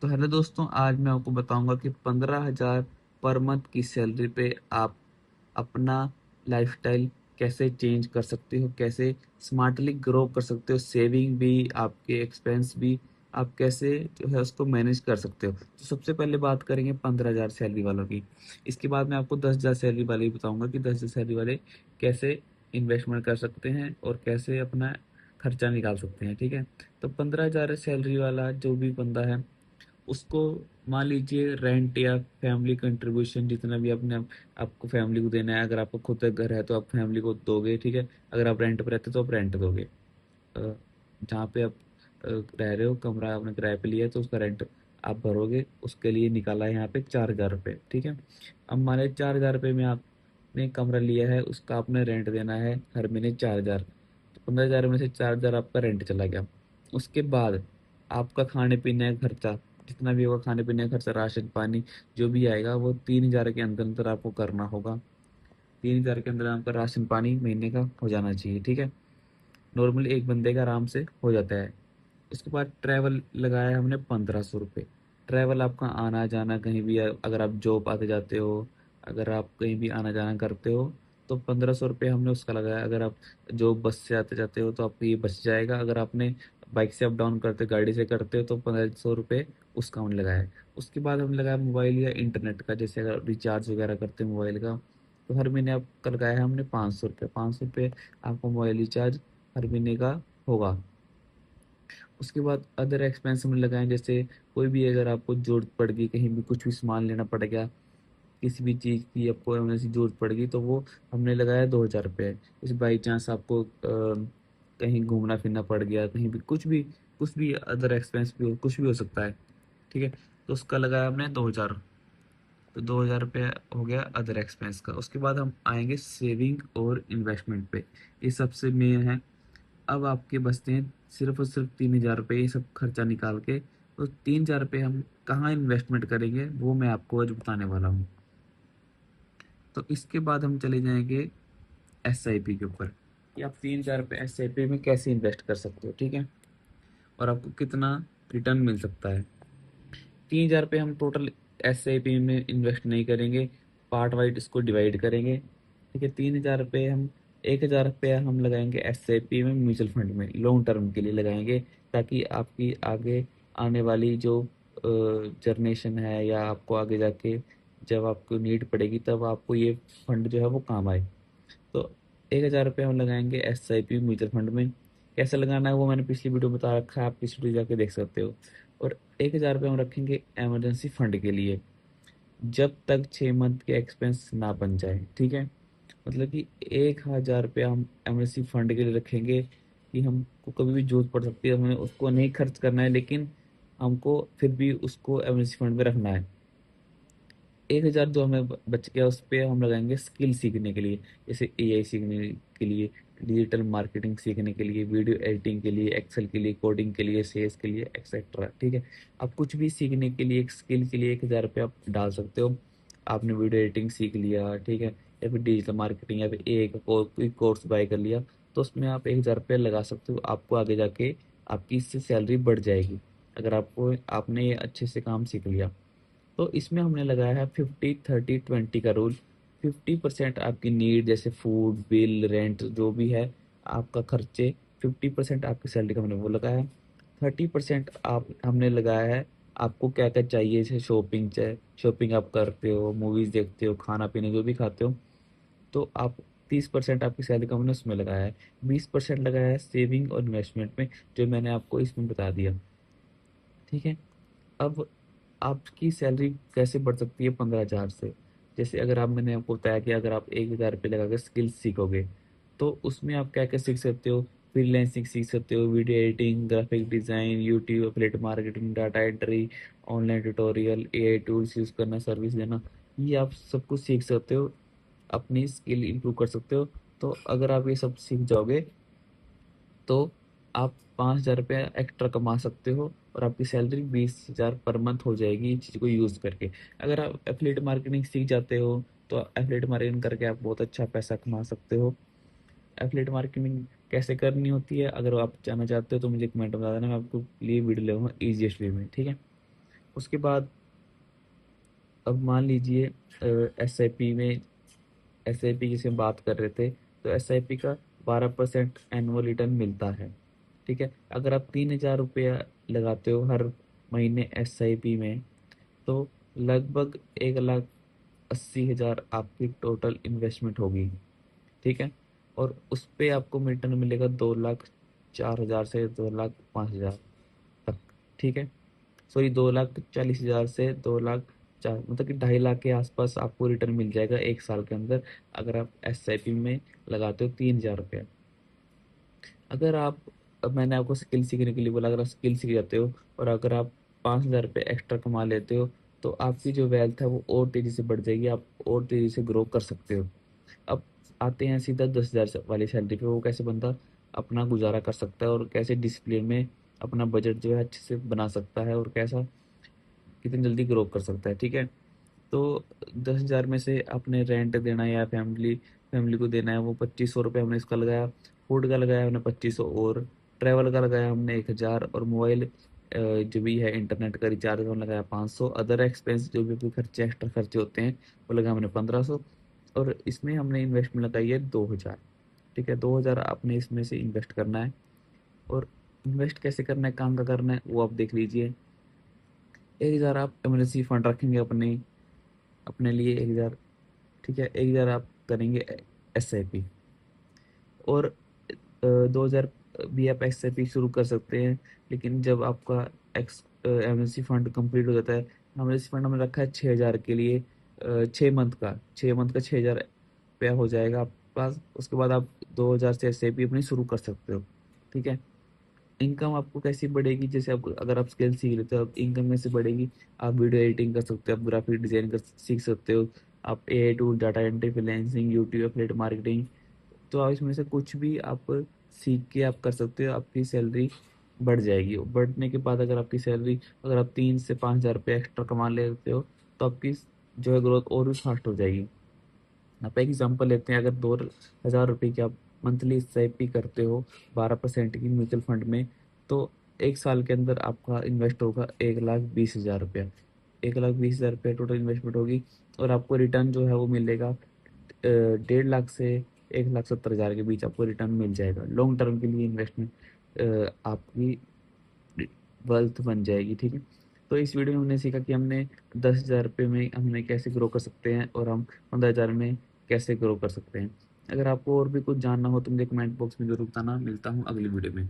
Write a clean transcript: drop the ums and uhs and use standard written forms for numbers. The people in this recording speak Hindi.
तो हेलो दोस्तों, आज मैं आपको बताऊंगा कि 15,000 पर मंथ की सैलरी पे आप अपना लाइफस्टाइल कैसे चेंज कर सकते हो, कैसे स्मार्टली ग्रो कर सकते हो, सेविंग भी, आपके एक्सपेंस भी, आप कैसे जो है उसको मैनेज कर सकते हो। तो सबसे पहले बात करेंगे 15,000 सैलरी वालों की। इसके बाद मैं आपको 10,000 सैलरी वाले भी बताऊंगा कि 10,000 सैलरी वाले कैसे इन्वेस्टमेंट कर सकते हैं और कैसे अपना खर्चा निकाल सकते हैं। ठीक है, तो 15,000 सैलरी वाला जो भी बंदा है, उसको मान लीजिए रेंट या फैमिली कंट्रीब्यूशन जितना भी अपने आपको फैमिली को देना है। अगर आपको खुद का घर है तो आप फैमिली को दोगे, ठीक है। अगर आप रेंट पर रहते हो तो आप रेंट दोगे। अ, जहाँ पे आप रह रहे हो, कमरा आपने किराए पे लिया है तो उसका रेंट आप भरोगे। उसके लिए निकाला है यहाँ पे 4,000 रुपये, ठीक है। अब मान लीजिए 4,000 रुपये में आपने कमरा लिया है, उसका आपने रेंट देना है हर महीने 4,000। तो 15,000 में से 4,000 आपका रेंट चला गया। उसके बाद आपका खाने पीने का खर्चा जितना भी होगा, खाने पीने का खर्चा, राशन पानी जो भी आएगा, वो 3,000 के अंदर अंदर आपको करना होगा। 3,000 के अंदर आपका राशन पानी महीने का हो जाना चाहिए, ठीक है। नॉर्मली एक बंदे का आराम से हो जाता है। उसके बाद ट्रैवल लगाया हमने 1,500 रुपये। ट्रैवल आपका आना जाना कहीं भी, अगर आप जॉब आते जाते हो, अगर आप कहीं भी आना जाना करते हो, तो 1,500 रुपये हमने उसका लगाया। अगर आप जॉब बस से आते जाते हो तो आपको ये बच जाएगा। अगर आपने बाइक से अप डाउन करते, गाड़ी से करते हो, तो 1,500 रुपये उसका हमने लगाया है। उसके बाद हमने लगाया मोबाइल या इंटरनेट का, जैसे अगर रिचार्ज वगैरह करते हैं मोबाइल का, तो हर महीने आपका लगाया है हमने 500 रुपये। 500 रुपये आपका मोबाइल रिचार्ज हर महीने का होगा। उसके बाद अदर एक्सपेंस में लगाएं, जैसे कोई भी अगर आपको जरूरत पड़ गई, कहीं भी कुछ भी सामान लेना पड़ गया, किसी भी चीज़ की आपको इमरजेंसी जरूरत पड़ गई, तो वो हमने लगाया 2,000 रुपये। जैसे बाई चांस आपको कहीं घूमना फिरना पड़ गया, कहीं भी कुछ भी अदर एक्सपेंस भी हो, कुछ भी हो सकता है, ठीक है। तो उसका लगाया हमने 2,000। तो 2,000 रुपये हो गया अदर एक्सपेंस का। उसके बाद हम आएंगे सेविंग और इन्वेस्टमेंट पे। ये सबसे मेन है। अब आपके बचते हैं सिर्फ और सिर्फ 3,000 रुपये, ये सब खर्चा निकाल के। तो 3,000 रुपये हम कहाँ इन्वेस्टमेंट करेंगे वो मैं आपको आज बताने वाला हूँ। तो इसके बाद हम चले जाएंगे SIP के ऊपर, कि आप 3,000 रुपये SIP में कैसे इन्वेस्ट कर सकते हो, ठीक है, और आपको कितना रिटर्न मिल सकता है। 3,000 रुपये हम टोटल SIP में इन्वेस्ट नहीं करेंगे, पार्ट वाइज इसको डिवाइड करेंगे, ठीक है। 3,000 रुपये हम 1,000 रुपया हम लगाएंगे SIP में, म्यूचुअल फंड में लॉन्ग टर्म के लिए लगाएंगे, ताकि आपकी आगे आने वाली जो जनरेशन है, या आपको आगे जाके जब आपको नीड पड़ेगी तब आपको ये फंड जो है वो काम आए। तो 1,000 रुपये हम लगाएंगे SIP म्यूचुअल फंड में। कैसे लगाना है वो मैंने पिछली वीडियो में बता रखा है, आप पिछली वीडियो जाके देख सकते हो। और 1,000 रुपये हम रखेंगे इमरजेंसी फंड के लिए, जब तक 6 मंथ के एक्सपेंस ना बन जाए, ठीक है। मतलब कि 1,000 रुपया हम इमरजेंसी फंड के लिए रखेंगे, कि हमको कभी भी जरूरत पड़ सकती है, हमें उसको नहीं खर्च करना है, लेकिन हमको फिर भी उसको इमरजेंसी फंड में रखना है। 1,000 जो हमें बच गया, उस पे हम लगाएंगे स्किल सीखने के लिए, जैसे AI सीखने के लिए, डिजिटल मार्केटिंग सीखने के लिए, वीडियो एडिटिंग के लिए, एक्सेल के लिए, कोडिंग के लिए, सेल्स के लिए, एक्सेट्रा, ठीक है। आप कुछ भी सीखने के लिए, एक स्किल के लिए 1,000 रुपये आप डाल सकते हो। आपने वीडियो एडिटिंग सीख लिया, ठीक है, या फिर डिजिटल मार्केटिंग या फिर AI का कोई कोर्स बाय कर लिया, तो उसमें आप 1,000 रुपये लगा सकते हो। आपको आगे जाके आपकी इससे सैलरी बढ़ जाएगी, अगर आपने ये अच्छे से काम सीख लिया। तो इसमें हमने लगाया है 50-30-20 का रूल। 50% आपकी नीड, जैसे फूड बिल, रेंट, जो भी है आपका खर्चे, 50% आपकी सैलरी का हमने वो लगाया है। 30% आप हमने लगाया है आपको क्या क्या चाहिए, जैसे शॉपिंग, चाहे शॉपिंग आप करते हो, मूवीज देखते हो, खाना पीने जो भी खाते हो, तो आप 30% आपकी सैलरी का हमने उसमें लगाया है। 20% लगाया है सेविंग और इन्वेस्टमेंट में, जो मैंने आपको इसमें बता दिया, ठीक है। अब आपकी सैलरी कैसे बढ़ सकती है 15,000 से। जैसे अगर आप, मैंने आपको बताया कि अगर आप 1,000 रुपये लगा कर स्किल्स सीखोगे, तो उसमें आप क्या क्या सीख सकते हो। फ्रीलैंसिंग सीख सकते हो, video editing, graphic design, YouTube affiliate marketing, data entry, online tutorial, AI tools use करना, सर्विस देना, ये आप सब कुछ सीख सकते हो, अपनी स्किल इंप्रूव कर सकते हो। तो अगर आप ये सब सीख जाओगे, तो आप 5,000 रुपया एक्स्ट्रा कमा सकते हो, और आपकी सैलरी 20,000 पर मंथ हो जाएगी इस चीज़ को यूज़ करके। अगर आप एफिलिएट मार्केटिंग सीख जाते हो, तो एफिलिएट मार्केटिंग करके आप बहुत अच्छा पैसा कमा सकते हो। एफिलिएट मार्केटिंग कैसे करनी होती है, अगर आप जानना चाहते हो तो मुझे कमेंट में बता देना, मैं आपको लिए वीडियो ले ईजिएस्ट वे में, ठीक है। उसके बाद अब मान लीजिए एस आई पी में, एस आई पी की हम बात कर रहे थे, तो एस आई पी का 12% एनुअल रिटर्न मिलता है। ठीक है, अगर आप 3,000 रुपया लगाते हो हर महीने एस आई पी में, तो लगभग 1,80,000 आपकी टोटल इन्वेस्टमेंट होगी। ठीक है, और उस पे आपको रिटर्न मिलेगा 2,04,000 से 2,05,000 तक। ठीक है, सॉरी 2,40,000 से 2,04,000, मतलब कि 2.5 लाख के आसपास आपको रिटर्न मिल जाएगा 1 साल के अंदर, अगर आप एस आई पी में लगाते हो 3,000 रुपया। अगर आप, अब मैंने आपको स्किल सीखने के लिए बोला, अगर आप स्किल सीख जाते हो और अगर आप 5,000 रुपये एक्स्ट्रा कमा लेते हो, तो आपकी जो वेल्थ है वो और तेज़ी से बढ़ जाएगी, आप और तेज़ी से ग्रो कर सकते हो। अब आते हैं सीधा 10,000 वाली सैलरी पे, वो कैसे बंदा अपना गुजारा कर सकता है और कैसे डिसिप्लिन में अपना बजट जो है अच्छे से बना सकता है और कैसा कितनी जल्दी ग्रो कर सकता है। ठीक है, तो 10,000 में से आपने रेंट देना है या फैमिली फैमिली को देना है, वो 2,500 रुपये हमने इसका लगाया, फूड का लगाया हमने 2,500, और ट्रैवल का लगाया हमने 1,000, और मोबाइल जो भी है इंटरनेट का रिचार्ज हमने लगाया 500, अदर एक्सपेंस जो भी खर्चे एक्स्ट्रा खर्चे होते हैं वो लगाया हमने 1,500, और इसमें हमने इन्वेस्टमेंट लगाई है 2,000। ठीक है, 2,000 आपने इसमें से इन्वेस्ट करना है, और इन्वेस्ट कैसे करना है, कहाँ का करना है, वो आप देख लीजिए। 1,000 आप इमरजेंसी फंड रखेंगे अपने अपने लिए 1,000। ठीक है, 1,000 आप करेंगे एस आई पी, और 2,000 भी आप एस आई पी शुरू कर सकते हैं। लेकिन जब आपका एक्स एमरजेंसी फंड कंप्लीट हो जाता है, एमरजेंसी फंड हमने रखा है 6,000 के लिए, 6 मंथ का 6,000 रुपया हो जाएगा आपके पास। उसके बाद आप 2,000 से एस आई पी अपनी शुरू कर सकते हो। ठीक है, इनकम आपको कैसी बढ़ेगी, जैसे आप अगर आप स्किल सीख लेते हो, आप इनकम कैसे बढ़ेगी, आप वीडियो एडिटिंग कर सकते हो, आप ग्राफिक डिजाइन कर सीख सकते हो, आप AI tool, data entry, freelancing, YouTube affiliate marketing, तो आप इसमें से कुछ भी आप सीख के आप कर सकते हो, आपकी सैलरी बढ़ जाएगी। बढ़ने के बाद अगर आपकी सैलरी, अगर आप 3 से 5,000 रुपये एक्स्ट्रा कमा लेते हो, तो आपकी जो है ग्रोथ और भी फास्ट हो जाएगी। आप एक एग्जांपल लेते हैं, अगर 2,000 रुपये की आप मंथली एसआईपी करते हो 12% की म्यूचुअल फंड में, तो 1 साल के अंदर आपका इन्वेस्ट होगा 1,20,000 रुपया। 1,20,000 रुपया टोटल इन्वेस्टमेंट होगी, और आपको रिटर्न जो है वो मिलेगा 1.5 लाख से 1,70,000 के बीच आपको रिटर्न मिल जाएगा। लॉन्ग टर्म के लिए इन्वेस्टमेंट आपकी वेल्थ बन जाएगी। ठीक है, तो इस वीडियो में हमने सीखा कि हमने 10,000 रुपये में हमने कैसे ग्रो कर सकते हैं, और हम 15,000 में कैसे ग्रो कर सकते हैं। अगर आपको और भी कुछ जानना हो तो मुझे कमेंट बॉक्स में जरूर बताना। मिलता हूँ अगली वीडियो में।